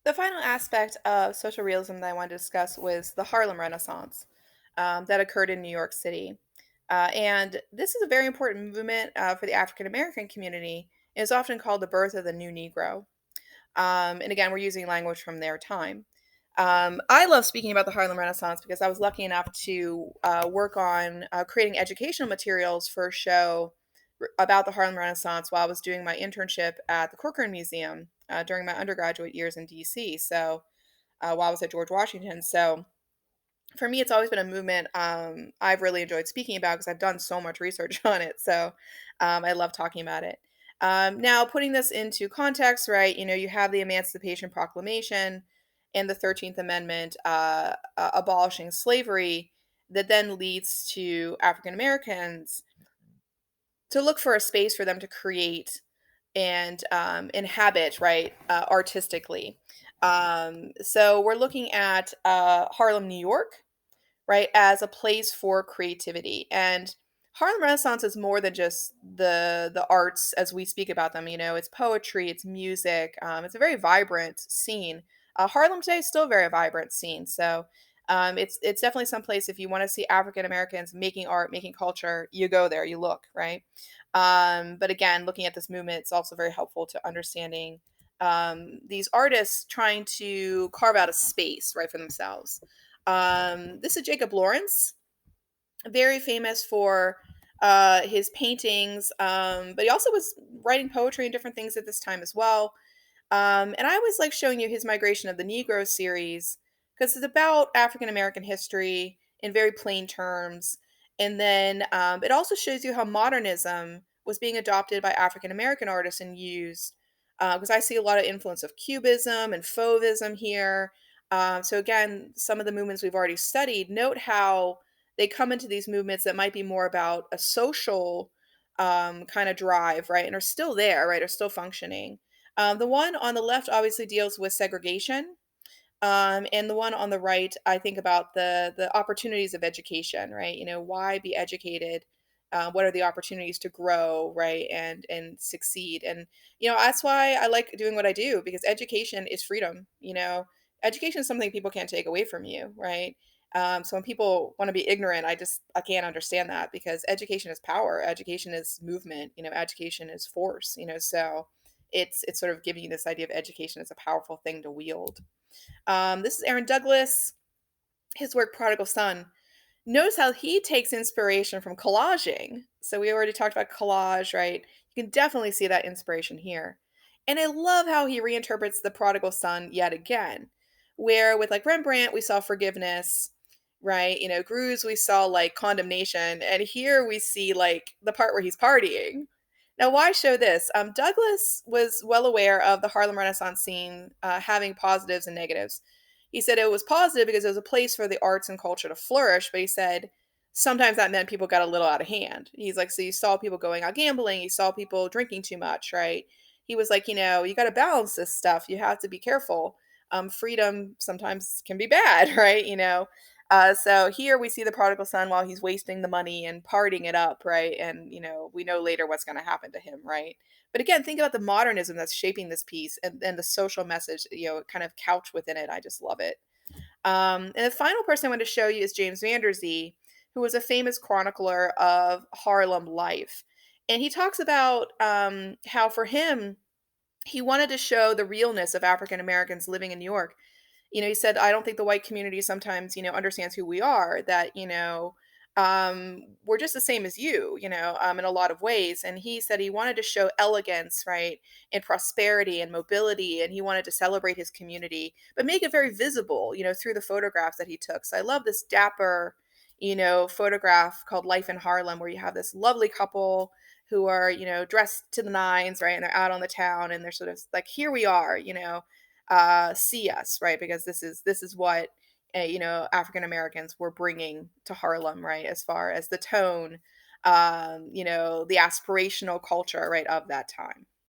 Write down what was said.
The final aspect of social realism that I wanted to discuss was the Harlem Renaissance that occurred in New York City. And this is a very important movement for the African American community. It is often called the birth of the new Negro. And again, we're using language from their time. I love speaking about the Harlem Renaissance because I was lucky enough to work on creating educational materials for a show about the Harlem Renaissance while I was doing my internship at the Corcoran Museum during my undergraduate years in DC. So while I was at George Washington. So for me, it's always been a movement I've really enjoyed speaking about because I've done so much research on it. So I love talking about it. Now, putting this into context, right, you have the Emancipation Proclamation and the 13th Amendment abolishing slavery that then leads to African Americans to look for a space for them to create and inhabit, right, artistically. So we're looking at Harlem, New York, right, as a place for creativity. And Harlem Renaissance is more than just the arts as we speak about them. It's poetry, it's music. It's a very vibrant scene. Harlem today is still a very vibrant scene. So it's definitely some place if you want to see African Americans making art, making culture, you go there, you look, right? But again, looking at this movement, it's also very helpful to understanding these artists trying to carve out a space, right, for themselves. This is Jacob Lawrence, very famous for his paintings, but he also was writing poetry and different things at this time as well. And I always like showing you his Migration of the Negro series because it's about African American history in very plain terms. And then it also shows you how modernism was being adopted by African American artists and used. Because I see a lot of influence of Cubism and Fauvism here. So, again, some of the movements we've already studied, note how they come into these movements that might be more about a social kind of drive, right? And are still there, right? Are still functioning. The one on the left obviously deals with segregation, and the one on the right, I think about the opportunities of education, right? Why be educated? What are the opportunities to grow, right, and succeed? And that's why I like doing what I do because education is freedom. Education is something people can't take away from you, right? So when people want to be ignorant, I can't understand that because education is power, education is movement, education is force, so it's sort of giving you this idea of education as a powerful thing to wield. This is Aaron Douglas, his work Prodigal Son. Notice how he takes inspiration from collaging. So we already talked about collage, right? You can definitely see that inspiration here. And I love how he reinterprets the prodigal son yet again, where with like Rembrandt, we saw forgiveness, right? Greuze, we saw like condemnation. And here we see like the part where he's partying. Now, why show this? Douglas was well aware of the Harlem Renaissance scene having positives and negatives. He said it was positive because it was a place for the arts and culture to flourish, but he said sometimes that meant people got a little out of hand. He's like, so you saw people going out gambling, you saw people drinking too much, right? He was like, you got to balance this stuff. You have to be careful. Freedom sometimes can be bad, right? So here we see the prodigal son while he's wasting the money and partying it up, right? And we know later what's going to happen to him, right? But again, think about the modernism that's shaping this piece and the social message, kind of couch within it. I just love it. And the final person I want to show you is James Van Der Zee, who was a famous chronicler of Harlem life. And he talks about how for him, he wanted to show the realness of African Americans living in New York. He said, I don't think the white community sometimes, understands who we are, that, we're just the same as in a lot of ways. And he said he wanted to show elegance, right, and prosperity and mobility. And he wanted to celebrate his community, but make it very visible, through the photographs that he took. So I love this dapper, photograph called Life in Harlem, where you have this lovely couple who are, dressed to the nines, right? And they're out on the town and they're sort of like, here we are, see us, right? Because this is what African Americans were bringing to Harlem, right? As far as the tone, the aspirational culture, right, of that time.